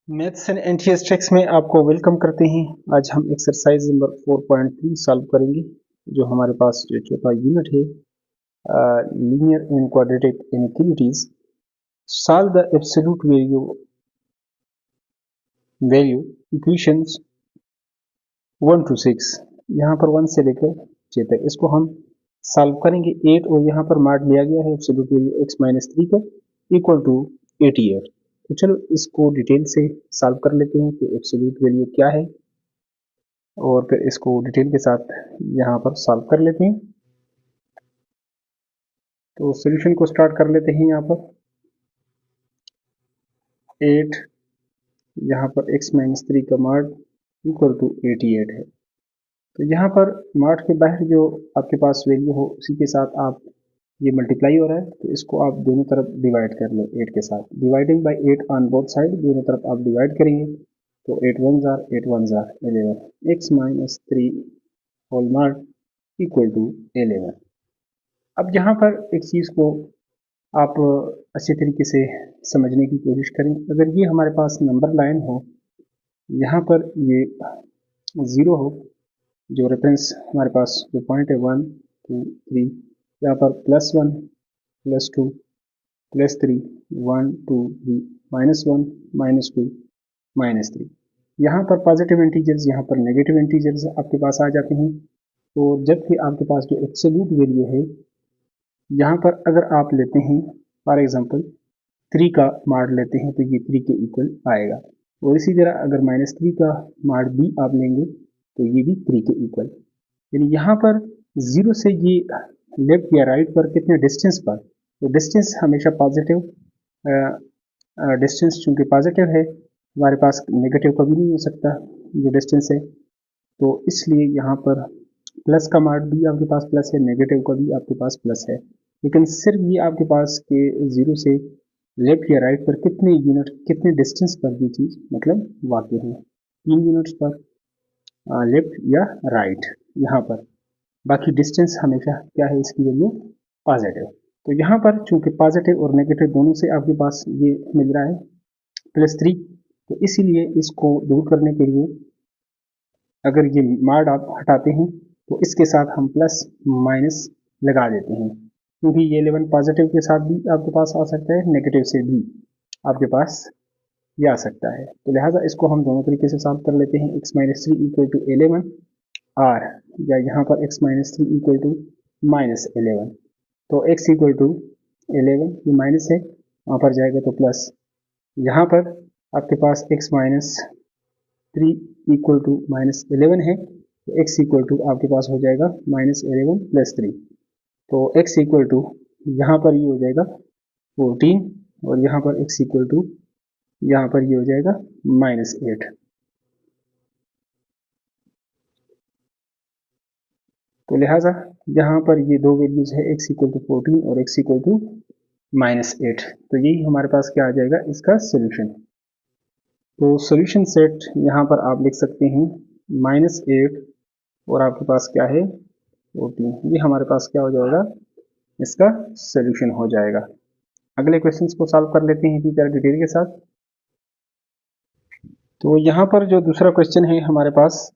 Maths and NTS tricks में आपको welcome करते हैं। आज हम एक्सरसाइज नंबर 4.3 सॉल्व करेंगे। जो हमारे पास जो चौथा यूनिट है, linear and quadratic inequalities. Solve the absolute value equations 1 to 6। यहाँ पर 1 से लेकर 6 तक इसको हम सॉल्व करेंगे। 8 और यहाँ पर मार्क लिया गया है एब्सोल्यूट वैल्यू x माइनस 3 का इक्वल टू 88। तो चलो इसको डिटेल से सॉल्व कर लेते हैं कि एब्सोल्यूट वैल्यू क्या है, और फिर इसको डिटेल के साथ यहाँ पर सॉल्व कर लेते हैं। तो सॉल्यूशन को स्टार्ट कर लेते हैं। यहाँ पर 8, यहाँ पर x माइनस 3 का मार्क इक्वल टू 88 है। तो यहाँ पर मार्क के बाहर जो आपके पास वैल्यू हो उसी के साथ आप ये मल्टीप्लाई हो रहा है, तो इसको आप दोनों तरफ डिवाइड कर लो 8 के साथ। Dividing by 8 on both side, दोनों तरफ आप डिवाइड करेंगे तो 8 1 जार 11 x माइनस 3 होल मार्क इक्वल टू 11। अब यहाँ पर एक चीज़ को आप अच्छे तरीके से समझने की कोशिश करें। अगर ये हमारे पास नंबर लाइन हो, यहाँ पर ये 0 हो, जो रेफरेंस हमारे पास जो पॉइंट है 1 2 3, यहाँ पर +1 +2 +3 1 2 3 -1 -2 -3। यहाँ पर पॉजिटिव इंटीजर्स, यहाँ पर नेगेटिव इंटीजर्स आपके पास आ जाते हैं। तो जबकि आपके पास जो एब्सोल्यूट वैल्यू है, यहाँ पर अगर आप लेते हैं फॉर एग्जांपल 3 का मार्ड लेते हैं तो ये 3 के इक्वल आएगा। और इसी तरह अगर -3 का मार्ड भी आप लेंगे तो ये भी 3 के इक्वल। यानी यहाँ पर 0 से ये लेफ्ट या राइट पर कितने डिस्टेंस पर, तो डिस्टेंस हमेशा पॉजिटिव, डिस्टेंस चूंकि पॉजिटिव है, हमारे पास नेगेटिव कभी नहीं हो सकता जो डिस्टेंस है। तो इसलिए यहाँ पर प्लस का मार्क भी आपके पास प्लस है, नेगेटिव का भी आपके पास प्लस है। लेकिन सिर्फ ये आपके पास के 0 से लेफ्ट या राइट पर कितने यूनिट, कितने डिस्टेंस पर ये चीज़ मतलब वाक़ई है। 3 यूनिट्स पर लेफ्ट या राइट यहाँ पर। बाकी डिस्टेंस हमेशा क्या है, इसकी वैल्यू पॉजिटिव। तो यहाँ पर चूंकि पॉजिटिव और नेगेटिव दोनों से आपके पास ये मिल रहा है +3, तो इसीलिए इसको दूर करने के लिए अगर ये मार्ड आप हटाते हैं तो इसके साथ हम प्लस माइनस लगा देते हैं, क्योंकि ये 11 पॉजिटिव के साथ भी आपके पास आ सकता है, नेगेटिव से भी आपके पास ये आ सकता है। तो लिहाजा इसको हम दोनों तरीके से सॉल्व कर लेते हैं। x minus 3 equal to 11 r, या यहाँ पर x माइनस 3 इक्वल टू -11। तो x इक्वल टू 11, ये माइनस है, वहाँ पर जाएगा तो प्लस। यहाँ पर आपके पास x माइनस 3 इक्वल टू -11 है, तो x इक्वल टू आपके पास हो जाएगा -11 + 3। तो x इक्वल टू यहाँ पर ये हो जाएगा 14, और यहाँ पर x इक्वल टू यहाँ पर ये हो जाएगा -8। तो लिहाजा यहाँ पर ये दो वैल्यूज है, x इक्वल टू 14 और x इक्वल टू -8। तो यही हमारे पास क्या आ जाएगा, इसका सोल्यूशन। तो सोल्यूशन सेट यहाँ पर आप लिख सकते हैं -8 और आपके पास क्या है 14। ये हमारे पास क्या हो जाएगा, इसका सोल्यूशन हो जाएगा। अगले क्वेश्चंस को सॉल्व कर लेते हैं इसी तरह डिटेल के साथ। तो यहाँ पर जो दूसरा क्वेश्चन है हमारे पास,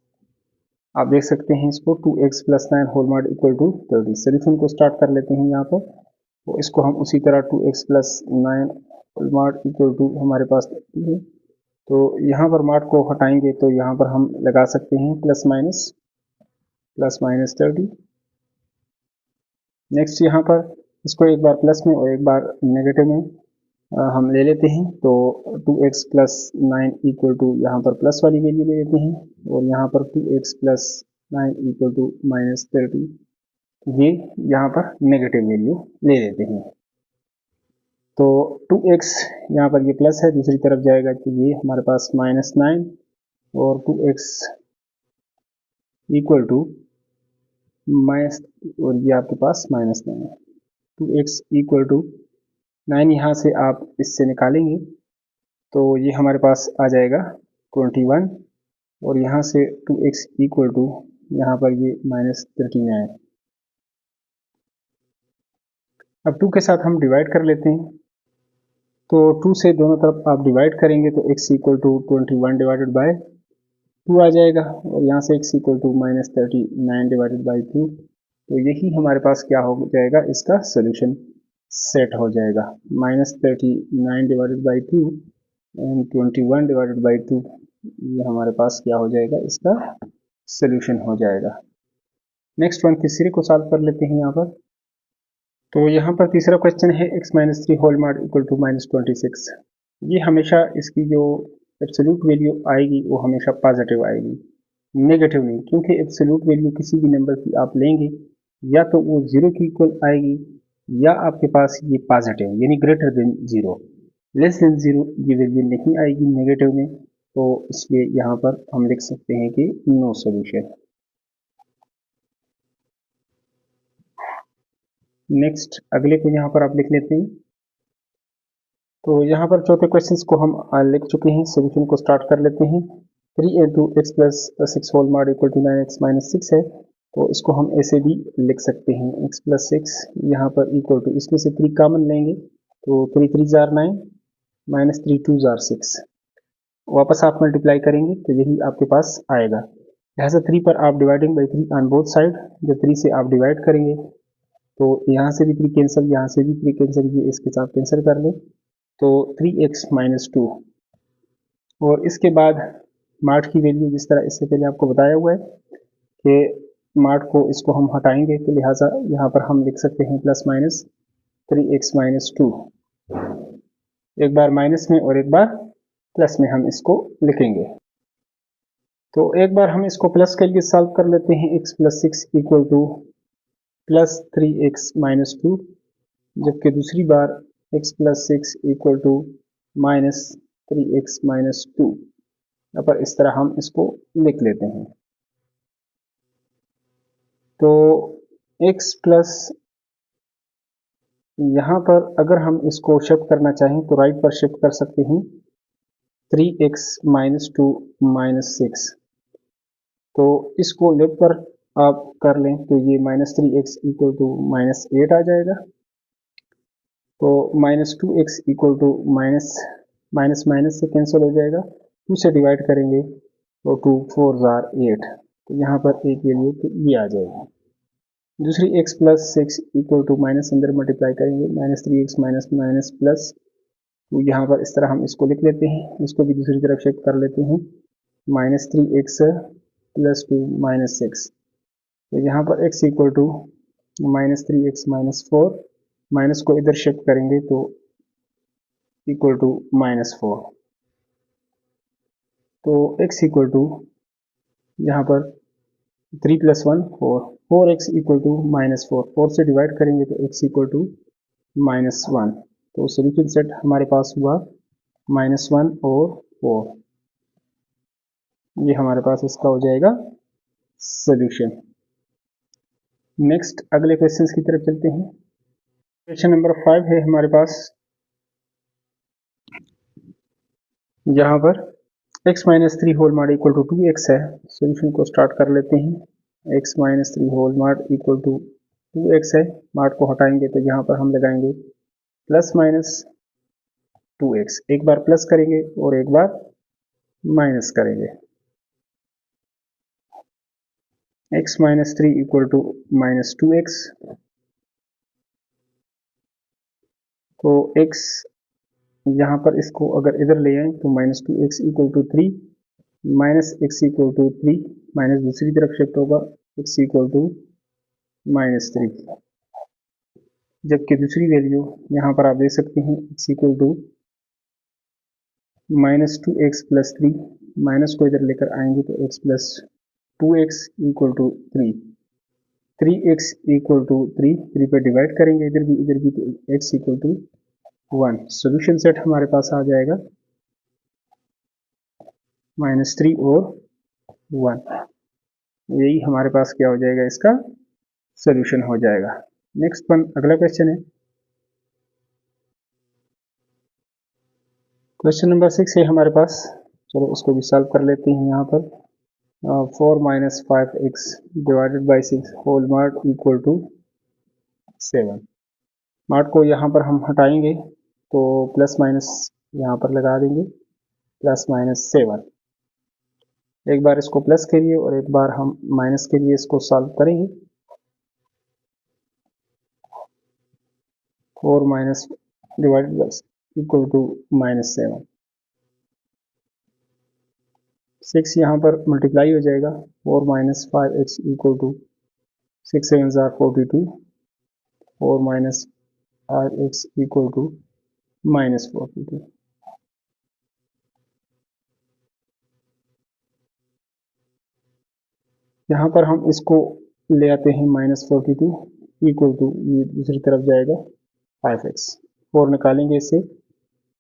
आप देख सकते हैं इसको 2x + 9 whole mod equal to 30। Solution को स्टार्ट कर लेते हैं यहाँ पर। तो इसको हम उसी तरह 2x + 9 whole mod equal to हमारे पास 30 है, तो यहाँ पर मार्ड को हटाएंगे तो यहाँ पर हम लगा सकते हैं +- 30। नेक्स्ट यहाँ पर इसको एक बार प्लस में और एक बार नेगेटिव में हम ले लेते हैं। तो 2x + 9 इक्वल टू यहाँ पर प्लस वाली वैल्यू ले लेते हैं, और यहाँ पर 2x + 9 इक्वल टू -30, ये यहाँ पर नेगेटिव वैल्यू ले लेते हैं। तो 2x यहाँ पर ये प्लस है, दूसरी तरफ जाएगा तो ये हमारे पास -9, और 2x इक्वल टू माइनस, और ये आपके पास -9 है। 2x इक्वल टू 9 यहाँ से आप इससे निकालेंगे तो ये हमारे पास आ जाएगा 21, और यहाँ से 2x इक्वल टू यहाँ पर ये -39। अब 2 के साथ हम डिवाइड कर लेते हैं, तो 2 से दोनों तरफ आप डिवाइड करेंगे तो x equal to 21 divided by 2 आ जाएगा, और यहाँ से x equal to -39 divided by 2। तो यही हमारे पास क्या हो जाएगा, इसका सोल्यूशन सेट हो जाएगा। -39 divided by 2 and 21 divided by 2, ये हमारे पास क्या हो जाएगा, इसका सोल्यूशन हो जाएगा। नेक्स्ट वन, तीसरे को सॉल्व कर लेते हैं यहाँ पर। तो यहाँ पर तीसरा क्वेश्चन है x-3 whole mod equal to -26। ये हमेशा इसकी जो एब्सोल्यूट वैल्यू आएगी वो हमेशा पॉजिटिव आएगी, नेगेटिव नहीं, क्योंकि एब्सोल्यूट वैल्यू किसी भी नंबर की आप लेंगे या तो वो 0 की इक्वल आएगी या आपके पास ये पॉजिटिव यानी ग्रेटर देन 0, लेस देन 0 ये वैल्यू नहीं आएगी नेगेटिव में। तो इसलिए यहाँ पर हम लिख सकते हैं कि नो सॉल्यूशन। नेक्स्ट अगले को यहाँ पर आप लिख लेते हैं। तो यहाँ पर चौथे क्वेश्चंस को हम लिख चुके हैं, सोल्यूशन को स्टार्ट कर लेते हैं। 3 into x plus 6 whole mod equal to 9x minus 6 है, तो इसको हम ऐसे भी लिख सकते हैं, x plus 6 यहाँ पर इक्वल टू, इसमें से 3 कॉमन लेंगे तो 3 3 जार 9 माइनस 3 2 जार 6, वापस आप मल्टीप्लाई करेंगे तो यही आपके पास आएगा। लिहाजा 3 पर आप dividing by 3 on both side, जब 3 से आप डिवाइड करेंगे तो यहाँ से भी 3 कैंसिल, यहाँ से भी 3 कैंसिल, ये इसके साथ कैंसिल कर ले तो 3x minus 2। और इसके बाद मार्ट की वैल्यू जिस तरह इससे पहले आपको बताया हुआ है कि मार्ट को इसको हम हटाएंगे, तो लिहाजा यहाँ पर हम लिख सकते हैं प्लस माइनस 3x minus 2, एक बार माइनस में और एक बार प्लस में हम इसको लिखेंगे। तो एक बार हम इसको प्लस के लिए सॉल्व कर लेते हैं, x plus 6 equal to plus 3x minus 2, जबकि दूसरी बार x plus 6 equal to minus 3x minus 2। यहाँ पर इस तरह हम इसको लिख लेते हैं। तो x प्लस, यहाँ पर अगर हम इसको शिफ्ट करना चाहें तो राइट पर शिफ्ट कर सकते हैं, 3x minus 2 minus 6। तो इसको लेफ्ट पर आप कर लें तो ये -3x इक्वल टू -8 आ जाएगा। तो -2x equal to minus minus से कैंसिल हो जाएगा, 2 से डिवाइड करेंगे तो 2 4 जार 8, तो यहाँ पर एक वैल्यू तो ये आ जाएगी। दूसरी x plus 6 equal to minus अंदर मल्टीप्लाई करेंगे, -3x माइनस माइनस प्लस, तो यहाँ पर इस तरह हम इसको लिख लेते हैं, इसको भी दूसरी तरफ शिफ्ट कर लेते हैं, -3x प्लस 2 माइनस 6। तो यहाँ पर x equal to -3x minus 4, minus को इधर शिफ्ट करेंगे तो इक्वल टू -4। तो x इक्वल टू यहाँ पर 3 प्लस 1 4, 4x इक्वल टू -4, 4 से डिवाइड करेंगे तो x इक्वल टू -1। तो सोल्यूशन सेट हमारे पास हुआ -1 और 4, ये हमारे पास इसका हो जाएगा सोल्यूशन। नेक्स्ट अगले क्वेश्चन की तरफ चलते हैं। क्वेश्चन नंबर 5 है हमारे पास, यहाँ पर x minus 3 whole mod equal to 2x है। सोल्यूशन को स्टार्ट कर लेते हैं, x minus 3 whole mod equal to 2x है, मॉड को हटाएंगे तो यहाँ पर हम लगाएंगे प्लस माइनस 2x, एक बार प्लस करेंगे और एक बार माइनस करेंगे। x minus 3 equal to minus 2x, तो x यहाँ पर इसको अगर इधर ले आए तो -2x equal to 3, minus x equal to 3, minus दूसरी तरफ शिफ्ट होगा, x इक्वल टू -3, जबकि दूसरी वैल्यू यहाँ पर आप देख सकते हैं, x equal to -2x plus 3, minus को इधर लेकर आएंगे तो x plus 2x equal to 3, 3x equal to 3, 3 पर डिवाइड करेंगे इधर भी तो x equal to 1। Solution set हमारे पास आ जाएगा -3 और 1, यही हमारे पास क्या हो जाएगा, इसका सोल्यूशन हो जाएगा। नेक्स्ट वन अगला क्वेश्चन है, क्वेश्चन नंबर 6 है हमारे पास, चलो उसको भी सॉल्व कर लेते हैं। यहाँ पर 4 minus 5x divided by 6 whole mod equal to 7, mod को यहाँ पर हम हटाएंगे तो प्लस माइनस यहाँ पर लगा देंगे, प्लस माइनस 7। एक बार इसको प्लस के लिए और एक बार हम माइनस के लिए इसको सॉल्व करेंगे। 4 minus divided by equal to minus 7। 6 यहाँ पर मल्टीप्लाई हो जाएगा, 4 माइनस 5x इक्वल टू 6 7 ज़ार 42, 4 minus 5x equal to minus 42। यहाँ पर हम इसको ले आते हैं माइनस 42 इक्वल टू, ये दूसरी तरफ जाएगा 5x, 4 निकालेंगे इससे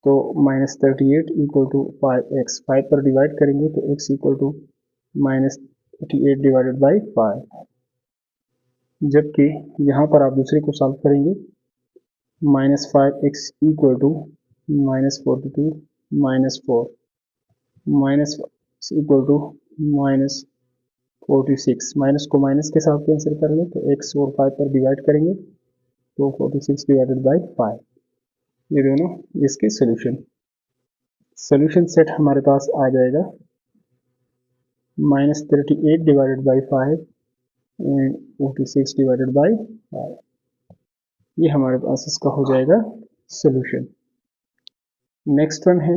तो माइनस 38 इक्वल टू 5x, 5 पर डिवाइड करेंगे तो x equal to minus 38 divided by 5। जबकि यहाँ पर आप दूसरे को सॉल्व करेंगे, minus 5x equal to minus 42 minus 4, minus equal to minus 46, minus को माइनस के साथ कैंसिल कर लें तो x और 5 पर डिवाइड करेंगे तो 46 डिवाइडेड बाई 5। ये दोनों इसके सोल्यूशन सेट हमारे पास आ जाएगा minus 38 divided by 5 and 46 divided by 5। ये हमारे पास इसका हो जाएगा सोल्यूशन। नेक्स्ट वन है,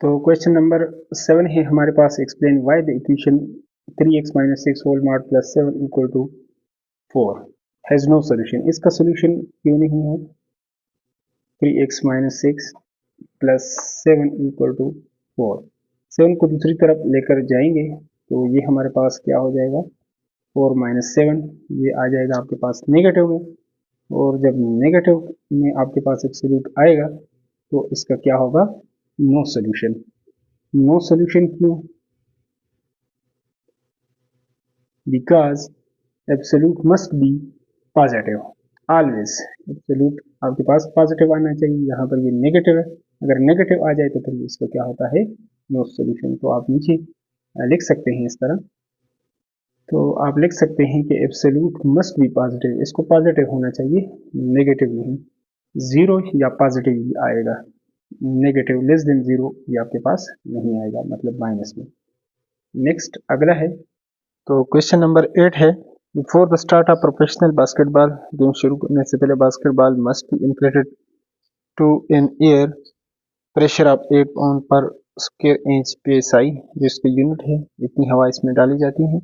तो क्वेश्चन नंबर 7 है हमारे पास, explain why the equation 3x minus 6 whole mod plus 7 equal to 4 has no solution. इसका सोल्यूशन क्यों नहीं है? 3x minus 6 plus 7 equal to 4, 7 को दूसरी तरफ लेकर जाएंगे तो ये हमारे पास क्या हो जाएगा, 4 माइनस 7, ये आ जाएगा आपके पास नेगेटिव में, और जब नेगेटिव में आपके पास एब्सोल्यूट आएगा तो इसका क्या होगा, नो सोल्यूशन। नो सोल्यूशन क्यों? Because absolute must be positive always. Absolute आपके पास पॉजिटिव आना चाहिए, यहाँ पर ये नेगेटिव है, अगर नेगेटिव आ जाए तो फिर इसका क्या होता है, नो सोल्यूशन। तो आप नीचे लिख सकते हैं इस तरह, तो आप लिख सकते हैं कि एब्सोल्यूट मस्ट बी पॉजिटिव, इसको पॉजिटिव होना चाहिए, नेगेटिव नहीं। जीरो या पॉजिटिव ही आएगा, नेगेटिव लेस देन जीरो ये आपके पास नहीं आएगा, मतलब माइनस में। नेक्स्ट अगला है, तो क्वेश्चन नंबर 8 है, before the start of professional basketball game शुरू करने से पहले basketball must be inflated to an air pressure of 8 pound per square inch psi, जो इसकी यूनिट है, इतनी हवा इसमें डाली जाती है।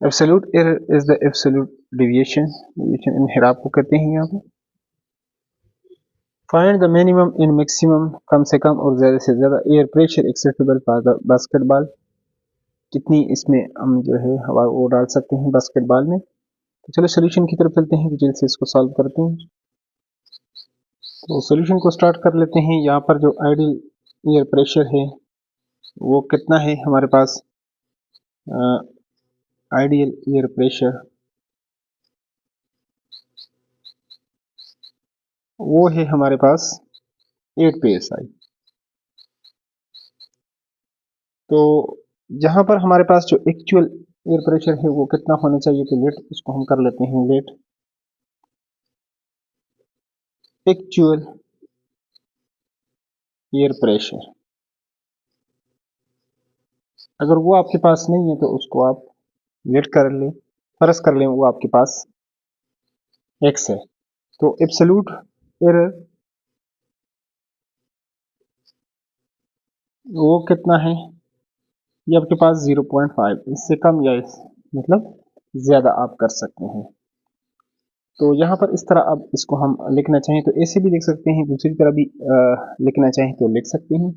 Absolute error is the absolute deviation, इनहिराफ को कहते हैं यहाँ पे। Find the minimum and maximum, कम से कम और ज़्यादा से ज़्यादा air pressure acceptable for the basketball, कितनी इसमें हम जो है हवा वो डाल सकते हैं बास्केटबॉल में। तो चलो सोल्यूशन की तरफ चलते हैं, डिटेल से इसको सॉल्व करते हैं। तो सोल्यूशन को स्टार्ट कर लेते हैं। यहाँ पर जो आइडियल एयर प्रेशर है वो कितना है हमारे पास, आइडियल एयर प्रेशर वो है हमारे पास 8 psi। तो जहां पर हमारे पास जो एक्चुअल एयर प्रेशर है वो कितना होना चाहिए, तो लेट इसको हम कर लेते हैं, लेट एक्चुअल एयर प्रेशर, अगर वो आपके पास नहीं है तो उसको आप लेट कर ले, फर्ज कर लें वो आपके पास x है। तो एब्सोल्यूट एरर वो कितना है, ये आपके पास 0.5, इससे कम या मतलब ज्यादा आप कर सकते हैं। तो यहाँ पर इस तरह अब इसको हम लिखना चाहें तो ऐसे भी लिख सकते हैं, दूसरी तरह भी लिखना चाहें तो लिख सकते हैं।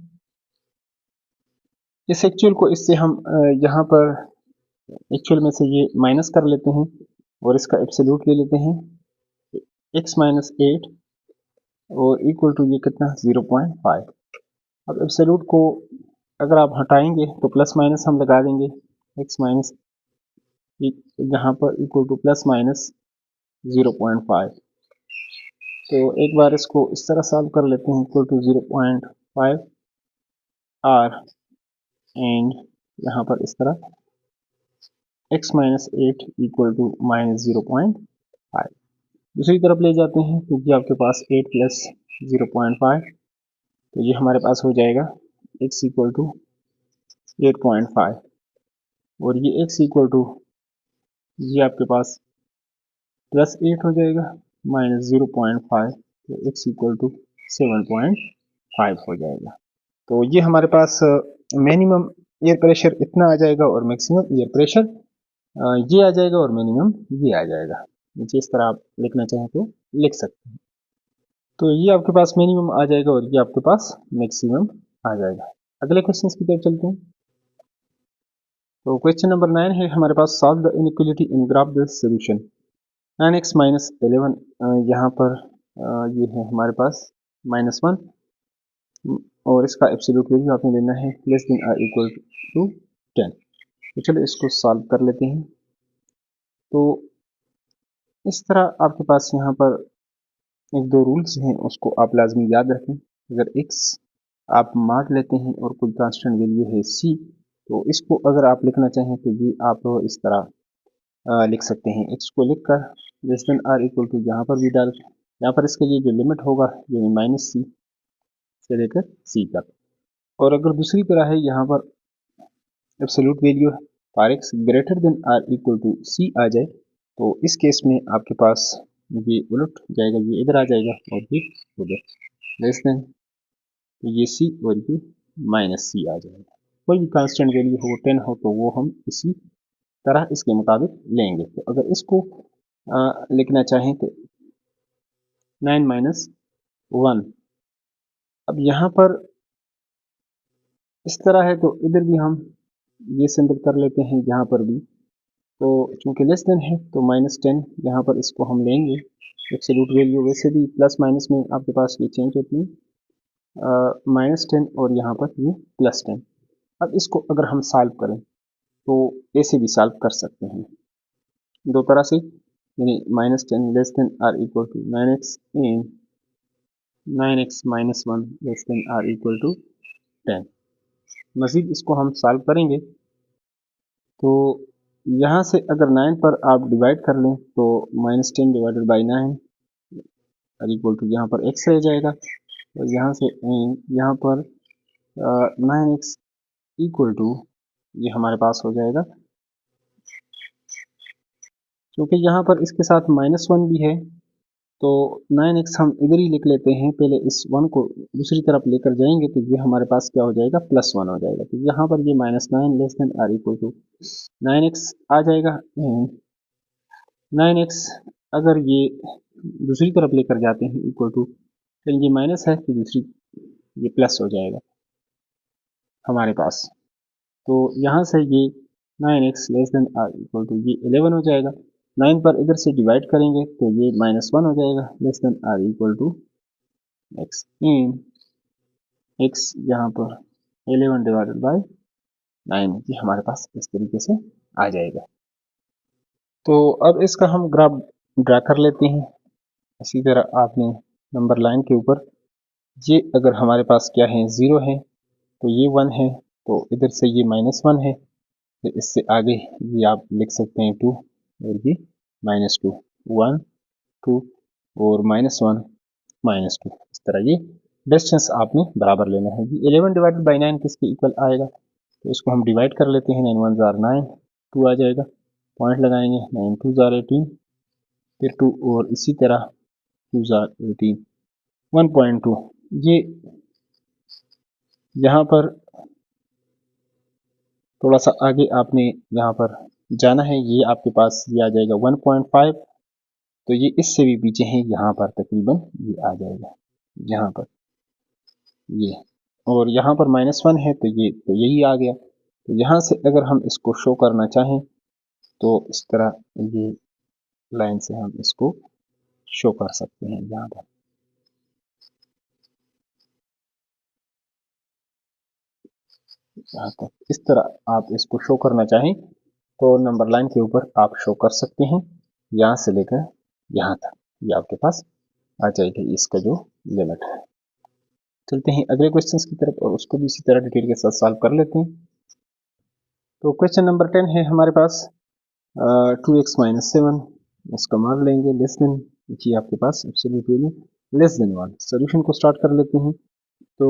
इस एक्चुअल को इससे हम यहाँ पर एक्चुअल में से ये माइनस कर लेते हैं और इसका एब्सोल्यूट ले लेते हैं, x माइनस 8 और इक्वल टू ये कितना 0.5। अब एब्सोल्यूट को अगर आप हटाएंगे तो प्लस माइनस हम लगा देंगे, x माइनस यहाँ पर इक्वल टू प्लस माइनस 0.5। तो एक बार इसको इस तरह सॉल्व कर लेते हैं, इक्वल टू 0.5 r एंड यहाँ पर इस तरह x minus 8 equal to minus 0.5। दूसरी तरफ ले जाते हैं तो ये आपके पास 8 प्लस 0.5, तो ये हमारे पास हो जाएगा x इक्वल टू 8.5, और ये x इक्वल टू ये आपके पास प्लस 8 हो जाएगा माइनस 0.5, तो x इक्वल टू 7.5 हो जाएगा। तो ये हमारे पास मिनिमम एयर प्रेशर इतना आ जाएगा और मैक्सिमम एयर प्रेशर ये आ जाएगा और मिनिमम ये आ जाएगा। नीचे इस तरह आप लिखना चाहें तो लिख सकते हैं। तो ये आपके पास मिनिमम आ जाएगा और ये आपके पास मैक्सिमम आ जाएगा। अगले क्वेश्चन की तरफ चलते हैं। तो क्वेश्चन नंबर 9 है हमारे पास, solve the inequality in graph the solution 9x minus 11, यहाँ पर ये है हमारे पास -1, और इसका एब्सोल्यूट वैल्यू आपने लेना है less than or equal to 10। तो चलो इसको सॉल्व कर लेते हैं। तो इस तरह आपके पास यहाँ पर एक दो रूल्स हैं, उसको आप लाजमी याद रखें। अगर x आप मार्क लेते हैं और कोई कांस्टेंट वैल्यू है c, तो इसको अगर आप लिखना चाहें तो ये आप इस तरह लिख सकते हैं। x को लिखकर less than or equal to यहाँ पर भी डाल, यहाँ पर इसके लिए जो लिमिट होगा यानी -c से लेकर c तक। और अगर दूसरी तरह है यहाँ पर absolute value for x greater than or equal to c आ जाए, तो इस केस में आपके पास ये उलट जाएगा, ये इधर आ जाएगा और ये उधर, लेस देन तो ये c और ये -c आ जाएगा। कोई भी कांस्टेंट वैल्यू हो 10 हो तो वो हम इसी तरह इसके मुताबिक लेंगे। तो अगर इसको लिखना चाहें तो 9 माइनस 1, अब यहाँ पर इस तरह है तो इधर भी हम ये सिंबल कर लेते हैं यहाँ पर भी। तो चूंकि लेस देन है तो -10 यहाँ पर इसको हम लेंगे एब्सोल्यूट वैल्यू। वैसे भी प्लस माइनस में आपके पास ये चेंज होती है, -10 और यहाँ पर ये +10। अब इसको अगर हम सॉल्व करें तो ऐसे भी सॉल्व कर सकते हैं दो तरह से, यानी -10 less than or equal to 9x and 9x minus 1 less than or equal to 10। मज़ीद इसको हम सॉल्व करेंगे तो यहाँ से अगर 9 पर आप डिवाइड कर लें तो -10 डिवाइडेड बाई 9 इक्वल टू यहाँ पर x रह जाएगा, और यहाँ से यहाँ पर 9x इक्वल टू ये हमारे पास हो जाएगा। क्योंकि यहाँ पर इसके साथ -1 भी है तो 9x हम इधर ही लिख लेते हैं, पहले इस 1 को दूसरी तरफ लेकर जाएंगे तो ये हमारे पास क्या हो जाएगा, +1 हो जाएगा। तो यहाँ पर ये -9 less than or equal to 9x आ जाएगा। 9x अगर ये दूसरी तरफ लेकर जाते हैं इक्वल टू, तो ये माइनस है तो दूसरी ये प्लस हो जाएगा हमारे पास। तो यहाँ से ये 9x less than or equal to ये 11 हो जाएगा। 9 पर इधर से डिवाइड करेंगे तो ये -1 हो जाएगा less than or equal to x इन x यहाँ पर 11 डिवाइडेड बाई 9, ये हमारे पास इस तरीके से आ जाएगा। तो अब इसका हम ग्राफ ड्रा कर लेते हैं। इसी तरह आपने नंबर लाइन के ऊपर ये अगर हमारे पास क्या है 0 है तो ये 1 है, तो इधर से ये -1 है, तो इससे आगे ये आप लिख सकते हैं 2 और ये -2, 1 2 और -1 -2। इस तरह ये डिस्टेंस आपने बराबर लेना है। ये 11 डिवाइडेड बाई 9 किसके इक्वल आएगा, तो इसको हम डिवाइड कर लेते हैं। 9 1 जार 9, 2 आ जाएगा, पॉइंट लगाएंगे 9 2 जार 18, फिर 2 और इसी तरह 2 जार 18, 1.2। ये यहाँ पर थोड़ा सा आगे आपने यहाँ पर जाना है, ये आपके पास ये आ जाएगा 1.5, तो ये इससे भी पीछे है, यहाँ पर तकरीबन ये आ जाएगा यहाँ पर ये, और यहाँ पर -1 है तो ये तो यही आ गया। तो यहाँ से अगर हम इसको शो करना चाहें तो इस तरह ये लाइन से हम इसको शो कर सकते हैं। यहाँ पर यहाँ तक इस तरह आप इसको शो करना चाहें तो नंबर लाइन के ऊपर आप शो कर सकते हैं, यहाँ से लेकर यहाँ तक ये आपके पास आ जाएगी इसका जो लिमिट है। चलते हैं अगले क्वेश्चन की तरफ और उसको भी इसी तरह डिटेल के साथ सॉल्व कर लेते हैं। तो क्वेश्चन नंबर 10 है हमारे पास 2x माइनस 7, इसका मान लेंगे लेस देन ये आपके पास absolute value less than 1। Solution को स्टार्ट कर लेते हैं। तो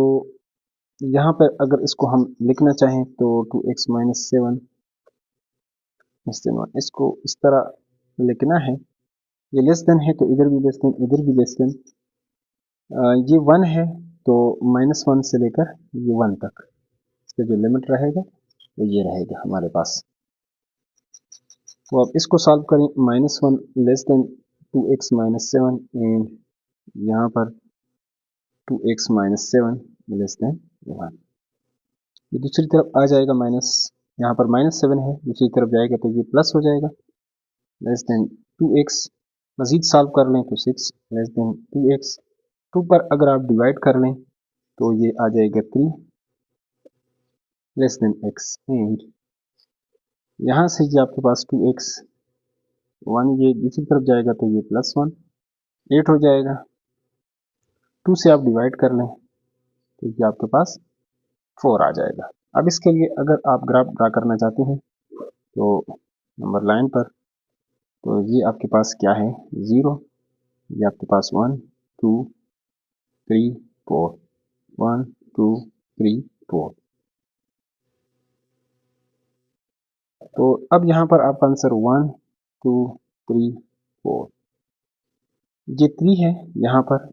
यहाँ पर अगर इसको हम लिखना चाहें तो 2x माइनस 7 लेस देन 1, इसको इस तरह लिखना है। ये लेस देन है तो इधर भी लेस देन, इधर भी लेस देन। ये 1 है तो -1 से लेकर ये 1 तक इसका जो लिमिट रहेगा वो ये रहेगा हमारे पास। तो अब इसको सॉल्व करें। -1 less then 2x minus 7 and यहाँ पर 2x माइनस 7 लेस देन 1। ये दूसरी तरफ आ जाएगा माइनस, यहाँ पर -7 है, दूसरी तरफ जाएगा तो ये प्लस हो जाएगा। लेस देन 2x, मजीद सॉल्व कर लें तो 6 लेस देन 2x। 2 पर अगर आप डिवाइड कर लें तो ये आ जाएगा 3 लेस देन x एंड यहाँ से ये आपके पास 2x 1, ये दूसरी तरफ जाएगा तो ये +1 8 हो जाएगा। 2 से आप डिवाइड कर लें तो ये आपके पास 4 आ जाएगा। अब इसके लिए अगर आप ग्राफ ड्रा करना चाहते हैं तो नंबर लाइन पर, तो ये आपके पास क्या है 0, ये आपके पास 1 2 3 4 1 2 3 4। तो अब यहाँ पर आपका आंसर 1 2 3 4, ये 3 है, यहाँ पर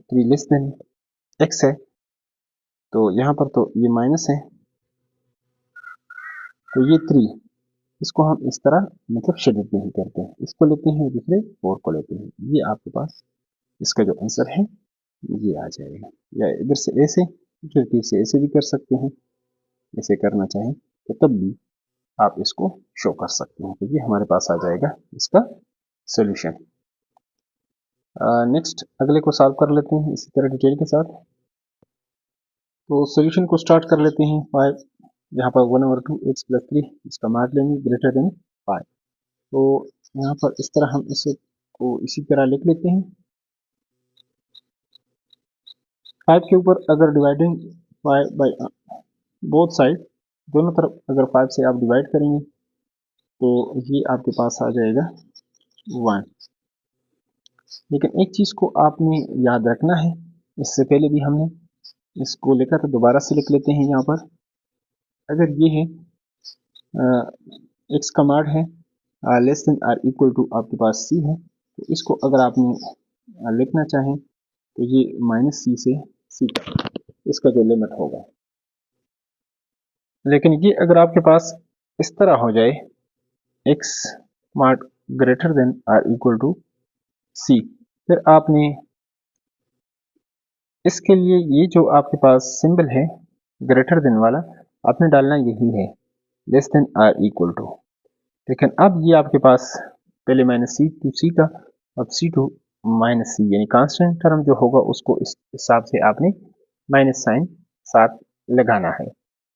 3 लेस देन x है, तो यहाँ पर तो ये माइनस है, तो ये 3, इसको हम इस तरह मतलब शेडेड नहीं करते हैं, इसको लेते हैं दूसरे 4 को लेते हैं। ये आपके पास इसका जो आंसर है ये आ जाएगा। या इधर से ऐसे, फिर से ऐसे भी कर सकते हैं, ऐसे करना चाहें तो तब भी आप इसको शो कर सकते हैं। तो ये हमारे पास आ जाएगा इसका सोल्यूशन। नेक्स्ट अगले को सॉल्व कर लेते हैं इसी तरह डिटेल के साथ। तो सोल्यूशन को स्टार्ट कर लेते हैं। 5, यहाँ पर 1/2 x + 3, इसका मान लेंगे ग्रेटर देन 5। तो यहाँ पर इस तरह हम इसे को इसी तरह लिख लेते हैं। 5 के ऊपर अगर डिवाइडिंग 5 बाई बोथ साइड, दोनों तरफ अगर 5 से आप डिवाइड करेंगे तो ये आपके पास आ जाएगा 1। लेकिन एक चीज़ को आपने याद रखना है, इससे पहले भी हमने इसको लिखा था, दोबारा से लिख लेते हैं। यहाँ पर अगर ये है x का मान है less than or equal to आपके पास c है, तो इसको अगर आपने लिखना चाहें तो ये -c से c तक इसका जो लिमिट होगा। लेकिन ये अगर आपके पास इस तरह हो जाए x mark greater than or equal to c, फिर आपने इसके लिए ये जो आपके पास सिंबल है ग्रेटर देन वाला, आपने डालना यही है less than or equal to. लेकिन अब ये आपके पास पहले -c टू c का, अब c टू -c, यानी कांस्टेंट टर्म जो होगा उसको इस हिसाब से आपने माइनस साइन साथ लगाना है।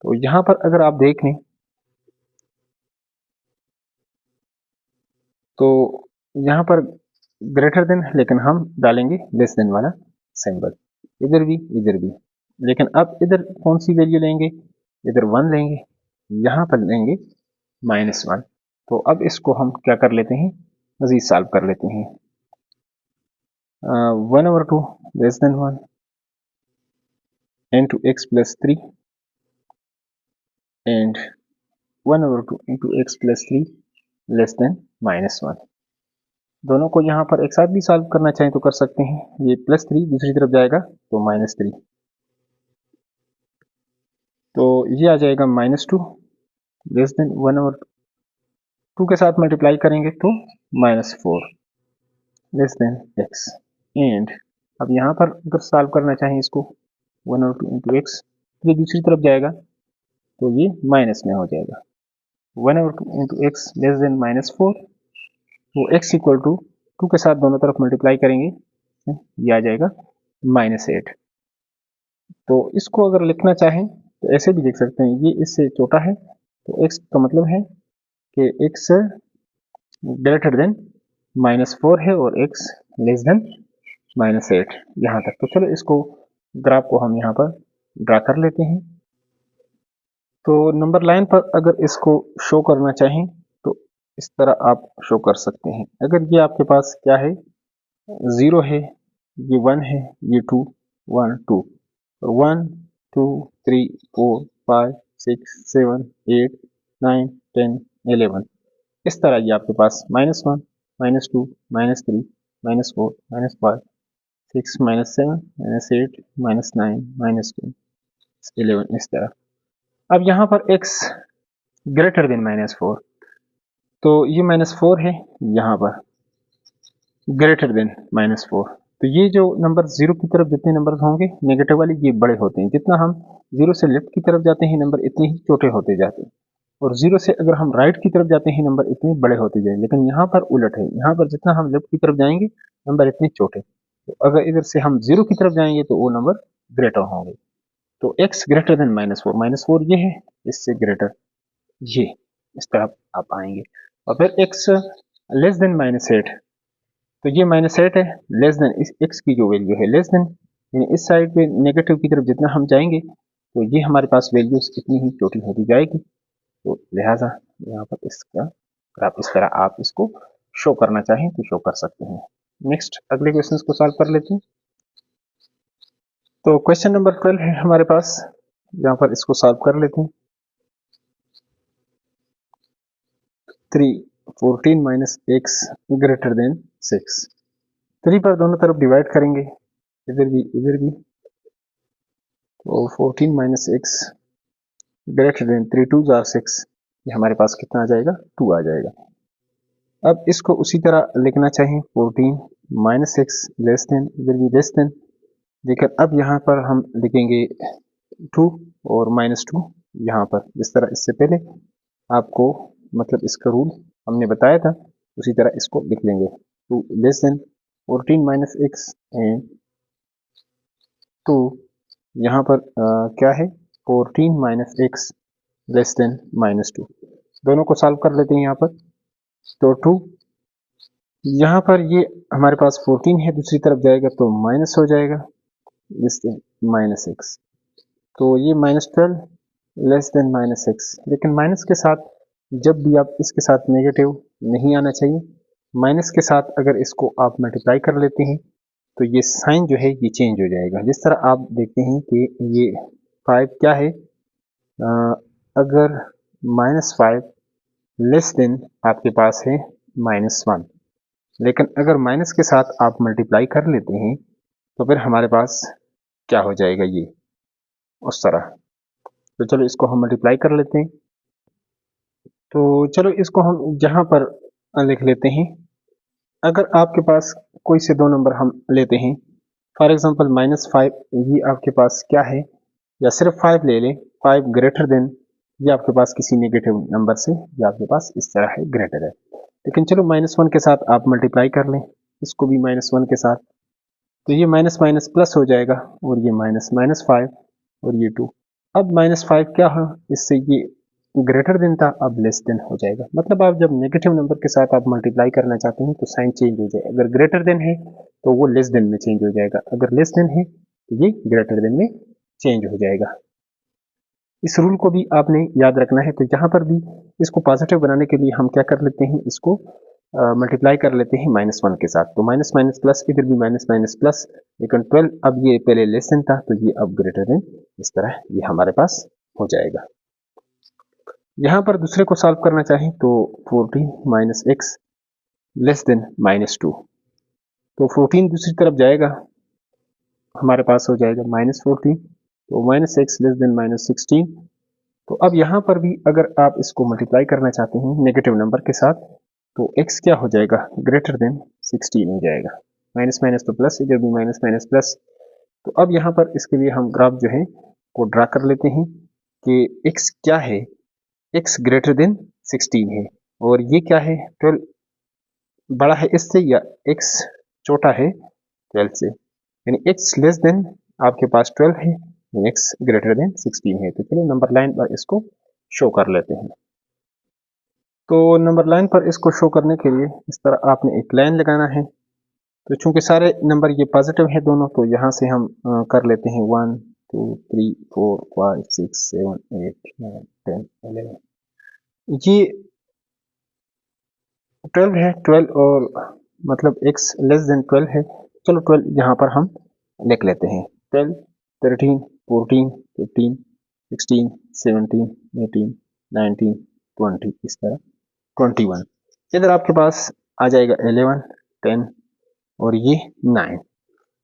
तो यहाँ पर अगर आप देख लें तो यहाँ पर ग्रेटर देन, लेकिन हम डालेंगे लेस देन वाला सिंबल, इधर भी। लेकिन अब इधर कौन सी वैल्यू लेंगे, इधर 1 लेंगे, यहाँ पर लेंगे -1। तो अब इसको हम क्या कर लेते हैं, मजीद सॉल्व कर लेते हैं। 1/2 less than 1 into x plus 3 and 1/2 into x plus 3 less than -1। दोनों को यहाँ पर एक साथ भी सॉल्व करना चाहें तो कर सकते हैं। ये +3 दूसरी तरफ जाएगा तो -3, तो ये आ जाएगा -2 लेस देन 1/2 के साथ मल्टीप्लाई करेंगे तो -4 लेस देन x। एंड अब यहाँ पर अगर सॉल्व करना चाहें इसको 1/2 into x, ये दूसरी तरफ जाएगा तो ये माइनस में हो जाएगा। 1/2 into x लेस देन -4, तो x इक्वल टू 2 के साथ दोनों तरफ मल्टीप्लाई करेंगे, ये आ जाएगा -8। तो इसको अगर लिखना चाहें तो ऐसे भी लिख सकते हैं, ये इससे छोटा है तो x का मतलब है कि x ग्रेटर देन -4 है और x लेस देन -8 यहाँ तक। तो चलो इसको ग्राफ को हम यहाँ पर ड्रा कर लेते हैं। तो नंबर लाइन पर अगर इसको शो करना चाहें तो इस तरह आप शो कर सकते हैं। अगर ये आपके पास क्या है 0 है, ये 1 है, ये 2, 1 2 और 1 2 3 4 5 6 7 8 9 10 11 इस तरह ये आपके पास -1 -2 -3 -4 -5 6 -7 -8 -9 -10 11 इस तरह। अब यहाँ पर x ग्रेटर देन -4, तो ये -4 है, यहाँ पर ग्रेटर देन -4, तो ये जो नंबर 0 की तरफ जितने नंबर होंगे नेगेटिव वाले ये बड़े होते हैं, जितना हम 0 से लेफ्ट की तरफ जाते हैं नंबर इतने ही छोटे होते जाते हैं, और 0 से अगर हम राइट की तरफ जाते हैं नंबर इतने बड़े होते जाएंगे। लेकिन यहाँ पर उलट है, यहाँ पर जितना हम लेफ्ट की तरफ जाएंगे नंबर इतने छोटे, तो अगर इधर से हम 0 की तरफ जाएंगे तो वो नंबर ग्रेटर होंगे। तो x ग्रेटर देन -4 ये है, इससे ग्रेटर ये, इस तरह आप आएंगे। और फिर x लेस देन -8, तो ये -8 है, लेस देन इस x की जो वैल्यू है लेस देन, यानी इस साइड पे नेगेटिव की तरफ जितना हम जाएंगे तो ये हमारे पास वैल्यूज इतनी ही छोटी होती जाएगी। तो लिहाजा यहाँ पर इसका, अगर आप इस तरह आप इसको शो करना चाहें तो शो कर सकते हैं। नेक्स्ट अगले क्वेश्चन को सॉल्व कर लेते हैं। तो क्वेश्चन नंबर 12 है हमारे पास, यहाँ पर इसको सॉल्व कर लेते हैं। 3 14 माइनस x ग्रेटर देन 6, 3 पर दोनों तरफ डिवाइड करेंगे, इधर भी, तो 14 माइनस एक्स ग्रेटर देन 3 2 जार 6, ये हमारे पास कितना आ जाएगा, 2 आ जाएगा। अब इसको उसी तरह लिखना चाहिए, 14 माइनस एक्स लेस देन, इधर भी लेस देन, लेकिन अब यहाँ पर हम लिखेंगे 2 और -2 यहाँ पर, जिस तरह इससे पहले आपको मतलब इसका रूल हमने बताया था उसी तरह इसको लिख लेंगे। 2 less then 14 minus x and 2, यहाँ पर क्या है 14 माइनस एक्स लेस देन -2, दोनों को सॉल्व कर लेते हैं यहाँ पर। तो 2 यहाँ पर ये हमारे पास 14 है, दूसरी तरफ जाएगा तो माइनस हो जाएगा, लेस देन -x, तो ये -12 लेस देन -x, लेकिन माइनस के साथ जब भी आप इसके साथ नेगेटिव नहीं आना चाहिए, माइनस के साथ अगर इसको आप मल्टीप्लाई कर लेते हैं तो ये साइन जो है ये चेंज हो जाएगा। जिस तरह आप देखते हैं कि ये 5 क्या है, अगर -5 लेस देन आपके पास है -1, लेकिन अगर माइनस के साथ आप मल्टीप्लाई कर लेते हैं तो फिर हमारे पास क्या हो जाएगा, ये उस तरह। तो चलो इसको हम मल्टीप्लाई कर लेते हैं। तो चलो इसको हम जहां पर लिख लेते हैं, अगर आपके पास कोई से दो नंबर हम लेते हैं, फॉर एग्जांपल -5, ये आपके पास क्या है, या सिर्फ 5 ले लें, 5 ग्रेटर देन, ये आपके पास किसी नेगेटिव नंबर से, ये आपके पास इस तरह है, ग्रेटर है। लेकिन चलो -1 के साथ आप मल्टीप्लाई कर लें, इसको भी -1 के साथ, तो ये माइनस माइनस प्लस हो जाएगा, और ये -5 और ये 2। अब -5 क्या है, इससे ये ग्रेटर देन था, अब लेस देन हो जाएगा। मतलब आप जब नेगेटिव नंबर के साथ आप मल्टीप्लाई करना चाहते हैं तो साइन चेंज हो जाएगा, अगर ग्रेटर देन है तो वो लेस देन में चेंज हो जाएगा, अगर लेस देन है तो ये ग्रेटर देन में चेंज हो जाएगा। इस रूल को भी आपने याद रखना है। तो यहाँ पर भी इसको पॉजिटिव बनाने के लिए हम क्या कर लेते हैं, इसको मल्टीप्लाई कर लेते हैं -1 के साथ, तो माइनस माइनस प्लस, इधर भी माइनस माइनस प्लस, लेकिन 12 अब ये पहले लेस देन था तो ये अब ग्रेटर देन, इस तरह ये हमारे पास हो जाएगा। यहाँ पर दूसरे को सॉल्व करना चाहें तो 14 माइनस एक्स लेस देन -2, तो 14 दूसरी तरफ जाएगा, हमारे पास हो जाएगा -14, तो -x लेस देन -16। तो अब यहाँ पर भी अगर आप इसको मल्टीप्लाई करना चाहते हैं नेगेटिव नंबर के साथ, तो x क्या हो जाएगा, ग्रेटर देन 16 हो जाएगा, माइनस माइनस तो प्लस, इधर भी माइनस माइनस प्लस। तो अब यहाँ पर इसके लिए हम ग्राफ जो है वो ड्रा कर लेते हैं कि x क्या है, x ग्रेटर देन 16 है, और ये क्या है 12 बड़ा है इससे, या x छोटा है 12 से, यानी x लेस देन आपके पास 12 है, x ग्रेटर देन 16 है। तो चलिए नंबर लाइन पर इसको शो कर लेते हैं। तो नंबर लाइन पर इसको शो करने के लिए इस तरह आपने एक लाइन लगाना है। तो चूंकि सारे नंबर ये पॉजिटिव है दोनों, तो यहाँ से हम कर लेते हैं 1 2 3 4 5 6 7 8 9 10 11। ये 12 है, 12 और मतलब x लेस देन 12 है। चलो 12 यहाँ पर हम लिख लेते हैं। 12, 13, 14, 15, 16, 17, 18, 19, 20, इस तरह 21। इधर आपके पास आ जाएगा 11, 10 और ये 9।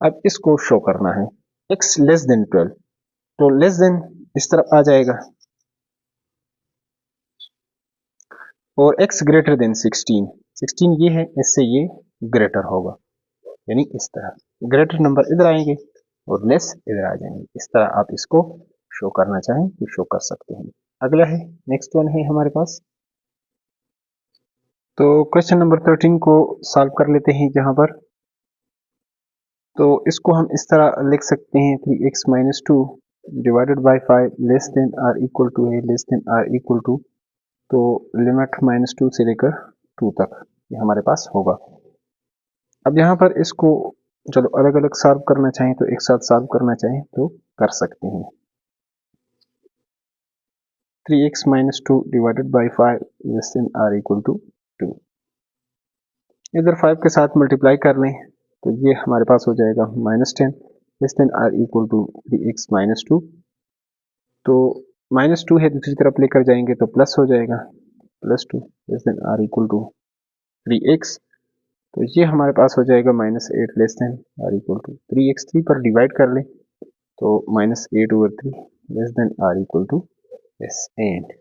अब इसको शो करना है x लेस देन 12, तो लेस देन इस तरफ आ जाएगा और x ग्रेटर देन 16, 16 ये है, इससे ये ग्रेटर होगा, यानी इस तरह ग्रेटर नंबर इधर आएंगे और लेस इधर आ जाएंगे। इस तरह आप इसको शो करना चाहें तो शो कर सकते हैं। अगला है, नेक्स्ट वन है हमारे पास। तो क्वेश्चन नंबर 13 को सॉल्व कर लेते हैं यहाँ पर। तो इसको हम इस तरह लिख सकते हैं 3x minus 2 divided by 5 less than or equal to है, less than or equal to, तो लिमिट -2 से लेकर 2 तक ये हमारे पास होगा। अब यहाँ पर इसको चलो अलग अलग सॉल्व करना चाहें तो एक साथ सॉल्व करना चाहें तो कर सकते हैं। 3x minus 2 divided by 5 less than or equal to 2, इधर 5 के साथ मल्टीप्लाई कर लें तो ये हमारे पास हो जाएगा -10 less than or equal to 3x minus 2, तो -2 है दूसरी तरफ लेकर जाएंगे तो प्लस हो जाएगा, +2 less than or equal to 3x, तो ये हमारे पास हो जाएगा -8 less than or equal to 3x। 3 पर डिवाइड कर लें तो -8/3 less than or equal to S and.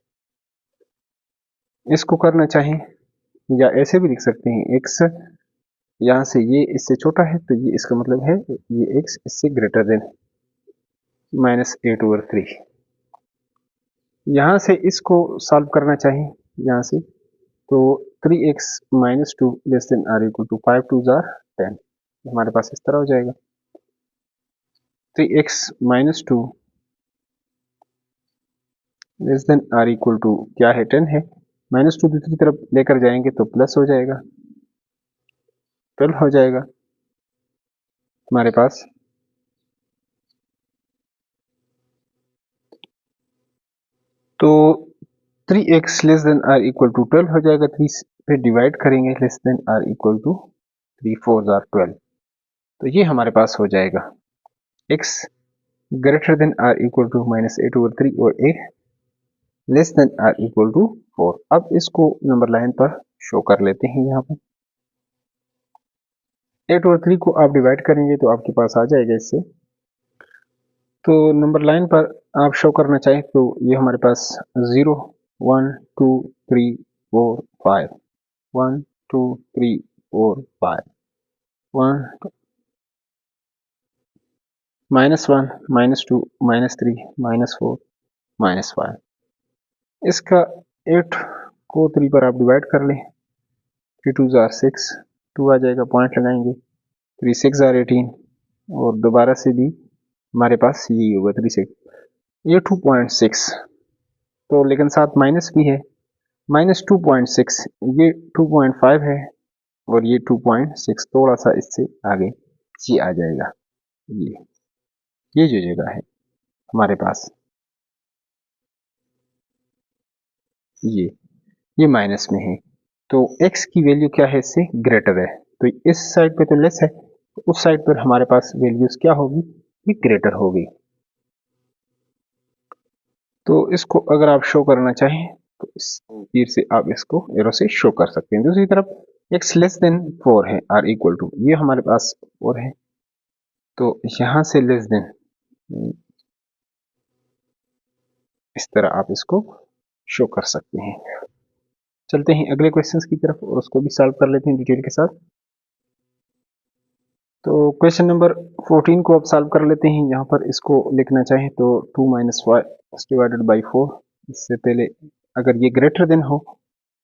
इसको करना चाहें या ऐसे भी लिख सकते हैं, x यहाँ से ये इससे छोटा है तो ये इसका मतलब है ये x इससे ग्रेटर देन -8/3। यहाँ से इसको सॉल्व करना चाहें यहाँ से तो 3x minus 2 less than or equal to 5 2 जार 10, हमारे पास इस तरह हो जाएगा 3x minus 2 less than or equal to क्या है 10 है, -2 दूसरी तरफ लेकर जाएंगे तो प्लस हो जाएगा 12 हो जाएगा हमारे पास। तो 3x less than or equal to 12 हो जाएगा, 3 पे डिवाइड करेंगे less than or equal to 3 4 जार 12, तो ये हमारे पास हो जाएगा x greater than or equal to -8/3 और a less than or equal to 4। अब इसको नंबर लाइन पर शो कर लेते हैं। यहाँ पर 8/3 को आप डिवाइड करेंगे तो आपके पास आ जाएगा इससे, तो नंबर लाइन पर आप शो करना चाहें तो ये हमारे पास 0 1 2 3 4 5 1 2 3 4 5 1 -1 -2 -3 -4 -5। इसका 8 को 3 पर आप डिवाइड कर लें, 3 2 जार 6, 2 आ जाएगा, पॉइंट लगाएंगे, 3 6 जार 18 और दोबारा से भी हमारे पास यही होगा 3 6, ये 2.6, तो लेकिन साथ माइनस भी है, -2.6, ये 2.5 है और ये 2.6, थोड़ा सा इससे आगे ये आ जाएगा, ये जो जगह है हमारे पास ये माइनस में है, तो x की वैल्यू क्या है, इससे ग्रेटर है, तो इस साइड पे तो लेस है, तो उस साइड पर हमारे पास वैल्यूज क्या होगी, ये ग्रेटर होगी। तो इसको अगर आप शो करना चाहें तो इस तीर से आप इसको एरो से शो कर सकते हैं। दूसरी तरफ x लेस देन 4 है, r इक्वल टू, ये हमारे पास 4 है, तो यहां से लेस देन इस तरह आप इसको शो कर सकते हैं। चलते हैं अगले क्वेश्चंस की तरफ और उसको भी सॉल्व कर लेते हैं डिटेल के साथ। तो क्वेश्चन नंबर 14 को आप सॉल्व कर लेते हैं। यहाँ पर इसको लिखना चाहें तो 2 - 5 डिवाइडेड बाई 4, इससे पहले अगर ये ग्रेटर देन हो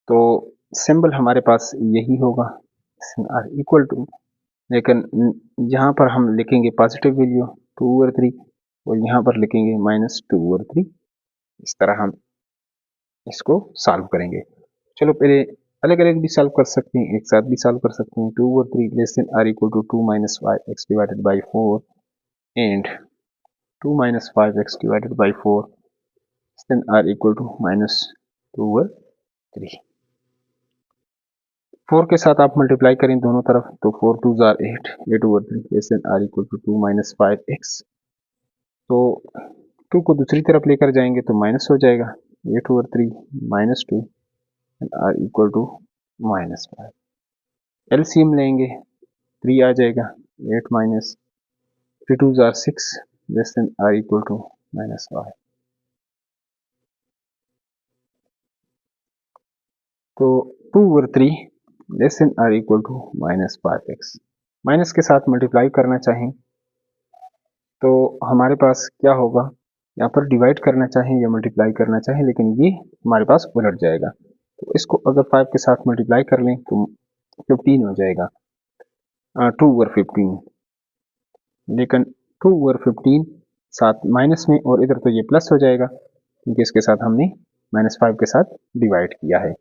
तो सिंबल हमारे पास यही होगा, आर इक्वल टू, लेकिन यहाँ पर हम लिखेंगे पॉजिटिव वैल्यू 2/3 और यहाँ पर लिखेंगे -2/3, इस तरह हम इसको सॉल्व करेंगे। चलो पहले अलग अलग भी सॉल्व कर सकते हैं, एक साथ भी सॉल्व कर सकते हैं। 2/3 less than or equal to 2 - 5x divided by 4 and 2 - 5x divided by 4 than or equal to -2/3। 4 के साथ आप मल्टीप्लाई करें दोनों तरफ तो 4 2 जार 8, 8/3 less than or equal to 2 minus 5x। तो 2 को दूसरी तरफ लेकर जाएंगे तो माइनस हो जाएगा 8/3 minus 2 and or equal to minus 5। LCM लेंगे 3 आ जाएगा 8 माइनस 3 2 जार 6 less than or equal to minus 5। तो 2/3 less than or equal to minus 5x। Minus के साथ मल्टीप्लाई करना चाहें तो हमारे पास क्या होगा, यहाँ पर डिवाइड करना चाहें या मल्टीप्लाई करना चाहें, लेकिन ये हमारे पास उलट जाएगा। तो इसको अगर 5 के साथ मल्टीप्लाई कर लें तो 15 हो जाएगा 2/15, लेकिन 2/15 साथ माइनस में और इधर तो ये प्लस हो जाएगा क्योंकि इसके साथ हमने -5 के साथ डिवाइड किया है।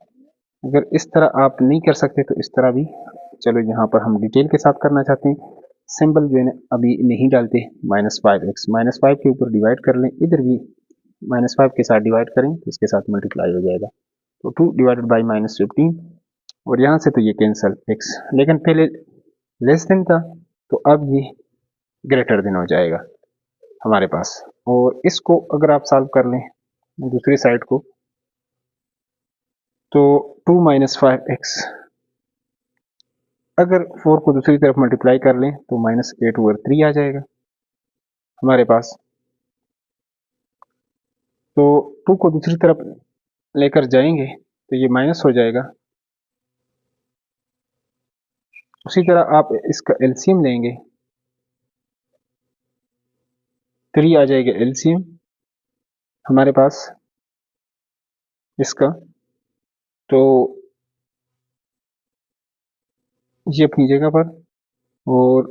अगर इस तरह आप नहीं कर सकते तो इस तरह भी, चलो यहाँ पर हम डिटेल के साथ करना चाहते हैं, सिंबल जो है अभी नहीं डालते, -5x -5 के ऊपर डिवाइड कर लें, इधर भी -5 के साथ डिवाइड करें तो इसके साथ मल्टीप्लाई हो जाएगा। तो 2 डिवाइडेड बाई -15 और यहाँ से तो ये कैंसल x, लेकिन पहले लेस देन था तो अब ये ग्रेटर देन हो जाएगा हमारे पास। और इसको अगर आप सॉल्व कर लें दूसरी साइड को तो 2 माइनस 5x, अगर 4 को दूसरी तरफ मल्टीप्लाई कर लें तो -8/3 आ जाएगा हमारे पास। तो 2 को दूसरी तरफ लेकर जाएंगे तो ये माइनस हो जाएगा। उसी तरह आप इसका एलसीएम लेंगे, 3 आ जाएगा एलसीएम हमारे पास इसका। तो ये अपनी जगह पर, और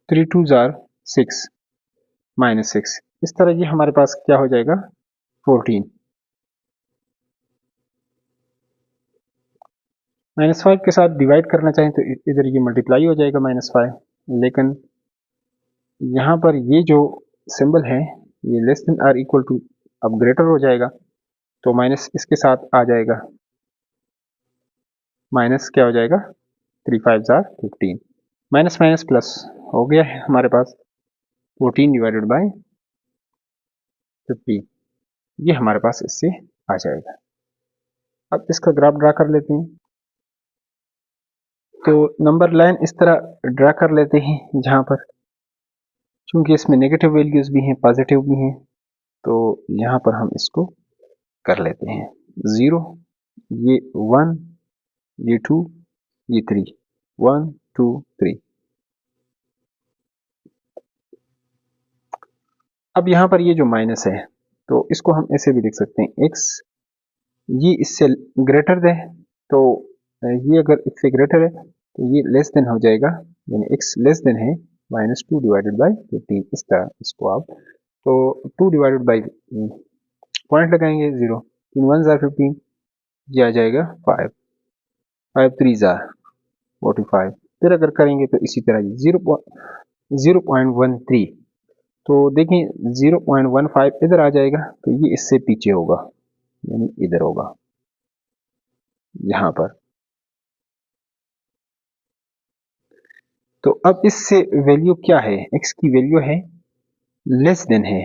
3 2 जार 6 -6, इस तरह ये हमारे पास क्या हो जाएगा 14। -5 के साथ डिवाइड करना चाहें तो इधर ये मल्टीप्लाई हो जाएगा -5, लेकिन यहाँ पर ये जो सिंबल है ये less than or equal to अब ग्रेटर हो जाएगा, तो माइनस इसके साथ आ जाएगा, माइनस क्या हो जाएगा 3 5 जार 15, माइनस माइनस प्लस हो गया है हमारे पास 14 डिवाइडेड बाय 15, ये हमारे पास इससे आ जाएगा। अब इसका ग्राफ ड्रा कर लेते हैं। तो नंबर लाइन इस तरह ड्रा कर लेते हैं, जहाँ पर चूंकि इसमें नेगेटिव वैल्यूज भी हैं पॉजिटिव भी हैं, तो यहाँ पर हम इसको कर लेते हैं 0, ये 1, ये 2, ये 3, 1 2 3। अब यहाँ पर ये जो माइनस है तो इसको हम ऐसे भी लिख सकते हैं x, ये इससे ग्रेटर है तो ये अगर इससे ग्रेटर है तो ये लेस देन हो जाएगा, यानी x लेस देन है -2 डिवाइडेड बाई 15, इस तरह इसको आप। तो 2 डिवाइडेड बाई पॉइंट लगाएंगे 0, 3 1 जार 15, ये आ जाएगा 5 5 3 जार 45। फिर अगर करेंगे तो इसी तरह 0.13, तो देखें 0.15 इधर आ जाएगा तो ये इससे पीछे होगा, यानी इधर होगा यहाँ पर। तो अब इससे वैल्यू क्या है, x की वैल्यू है लेस देन है,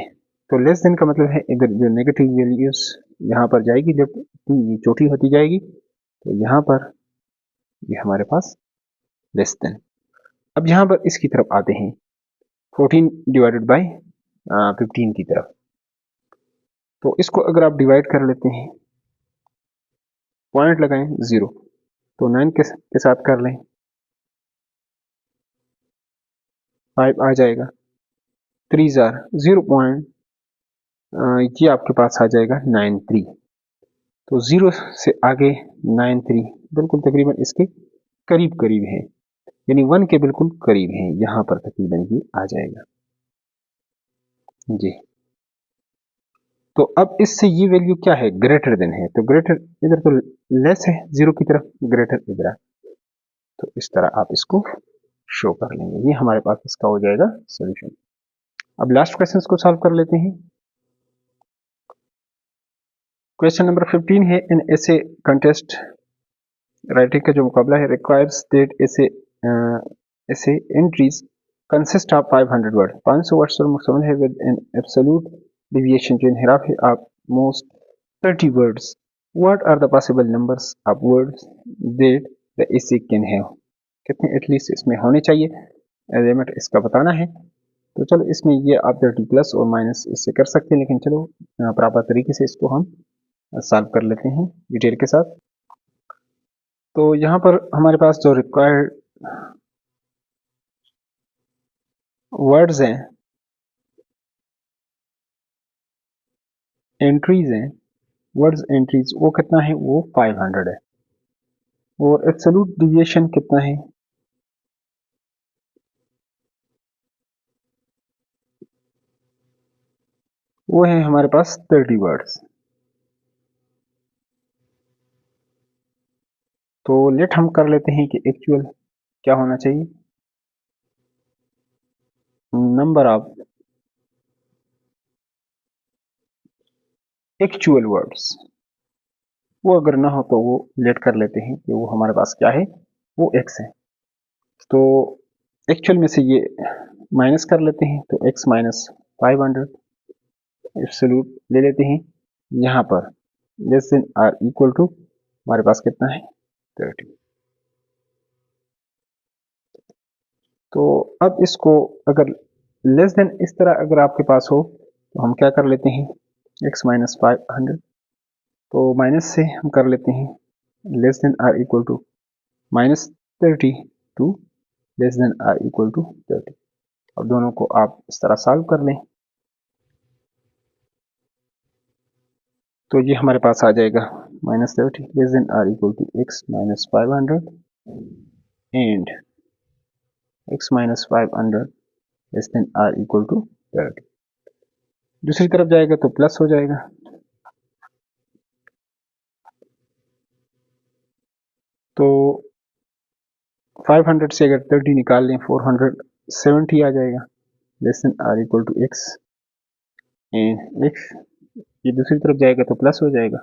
तो लेस देन का मतलब है इधर जो नेगेटिव वैल्यूज यहाँ पर जाएगी, जब ये छोटी होती जाएगी तो यहाँ पर ये हमारे पास लेस देन। अब यहाँ पर इसकी तरफ आते हैं 14 डिवाइडेड बाई 15 की तरफ, तो इसको अगर आप डिवाइड कर लेते हैं, पॉइंट लगाएं 0, तो 9 के साथ कर लें 5 आ जाएगा, 3 जार 0 ये आपके पास आ जाएगा 93, तो 0 से आगे 93 बिल्कुल तकरीबन इसके करीब करीब है, यानी 1 के बिल्कुल करीब है, यहाँ पर तकरीबन ये आ जाएगा जी। तो अब इससे ये वैल्यू क्या है, ग्रेटर देन है, तो ग्रेटर इधर तो लेस है 0 की तरफ, ग्रेटर इधर है, तो इस तरह आप इसको शो कर लेंगे, ये हमारे पास इसका हो जाएगा सॉल्यूशन। अब लास्ट क्वेश्चन को सॉल्व कर लेते हैं। क्वेश्चन नंबर 15 है इन ऐसे कंटेस्ट राइटिंग का जो मुकाबला है रिक्वायर्स दैट ऐसे entries consist of 500 word 500 words पर मुश्तमिल है विद एन एब्सोल्यूट डेविएशन जो इनहिराफ है of most 30 words what are the possible numbers of words that the essay can have कितने एटलीस्ट इसमें होने चाहिए एलिमेंट इसका बताना है। तो चलो इसमें ये आप 30 प्लस और माइनस इससे कर सकते हैं, लेकिन चलो प्रॉपर तरीके से इसको हम सॉल्व कर लेते हैं डिटेल के साथ। तो यहाँ पर हमारे पास जो रिक्वायर्ड वर्ड्स हैं, एंट्रीज हैं, वर्ड्स एंट्रीज वो कितना है, वो 500 है। और एब्सोल्यूट डिविएशन कितना है, वो है हमारे पास 30 वर्ड्स। तो लेट हम कर लेते हैं कि एक्चुअल क्या होना चाहिए, नंबर ऑफ एक्चुअल वर्ड्स। वो अगर ना हो तो वो लेट कर लेते हैं कि वो हमारे पास क्या है, वो x है। तो एक्चुअल में से ये माइनस कर लेते हैं, तो x माइनस 500 एब्सोल्यूट ले लेते हैं। यहाँ पर less than or equal to हमारे पास कितना है 30। तो अब इसको अगर लेस देन इस तरह अगर आपके पास हो तो हम क्या कर लेते हैं, x माइनस 500, तो माइनस से हम कर लेते हैं less than or equal to minus 30 to less than or equal to 30। अब दोनों को आप इस तरह सॉल्व कर लें तो ये हमारे पास आ जाएगा minus 30 less than or equal to x minus 500 and x minus 500 less than or equal to 30। दूसरी तरफ जाएगा तो प्लस हो जाएगा। तो 500 से अगर 30 निकाल लें 470 आ जाएगा less than or equal to x and x, ये दूसरी तरफ जाएगा तो प्लस हो जाएगा।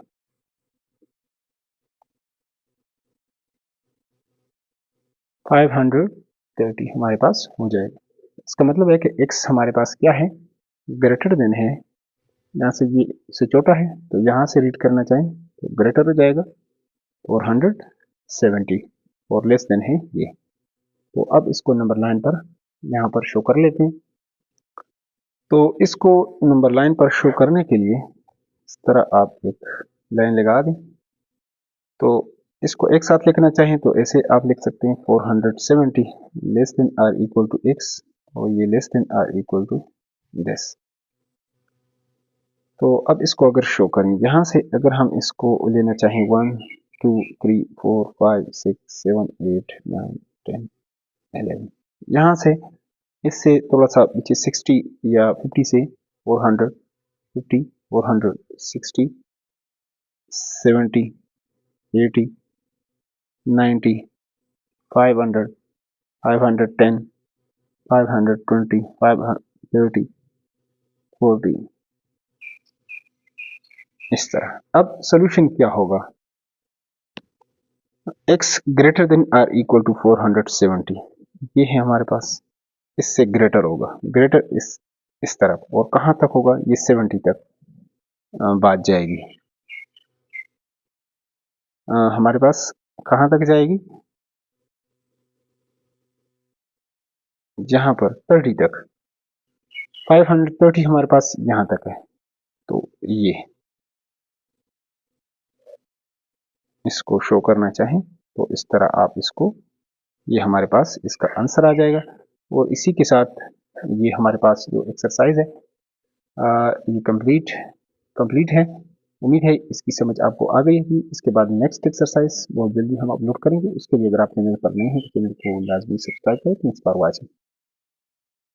फाइव 530 हमारे पास हो जाएगा। इसका मतलब है कि x हमारे पास क्या है, ग्रेटर देन है। यहाँ से ये से छोटा है तो यहाँ से रीड करना चाहें तो ग्रेटर हो जाएगा 470 और लेस देन है ये। तो अब इसको नंबर लाइन पर यहाँ पर शो कर लेते हैं। तो इसको नंबर लाइन पर शो करने के लिए इस तरह आप एक लाइन लगा दें। तो इसको एक साथ लिखना चाहें तो ऐसे आप लिख सकते हैं 470 less than or equal to x और ये less than or equal to this. तो अब इसको अगर शो करें, यहाँ से अगर हम इसको लेना चाहें 1 2 3 4 5 6 7 8 9 10 11, यहाँ से इससे थोड़ा सा पीछे 60 या 50 से 450 460 70 80 90 500 510 520 530 40 इस तरह। अब सोल्यूशन क्या होगा, x greater than or equal to 470 ये है हमारे पास, इससे ग्रेटर होगा, ग्रेटर इस तरफ और कहाँ तक होगा, ये 70 तक बात जाएगी। हमारे पास कहाँ तक जाएगी, यहाँ पर 30 तक, 530 हमारे पास यहाँ तक है। तो ये इसको शो करना चाहें तो इस तरह आप इसको, ये हमारे पास इसका आंसर आ जाएगा। और इसी के साथ ये हमारे पास जो एक्सरसाइज है ये कंप्लीट है। उम्मीद है इसकी समझ आपको आ गई होगी। इसके बाद नेक्स्ट एक्सरसाइज बहुत जल्दी हम अपलोड करेंगे। उसके लिए अगर आप चैनल पर नए हैं तो चैनल को लाजमी सब्सक्राइब करें। Thanks for watching.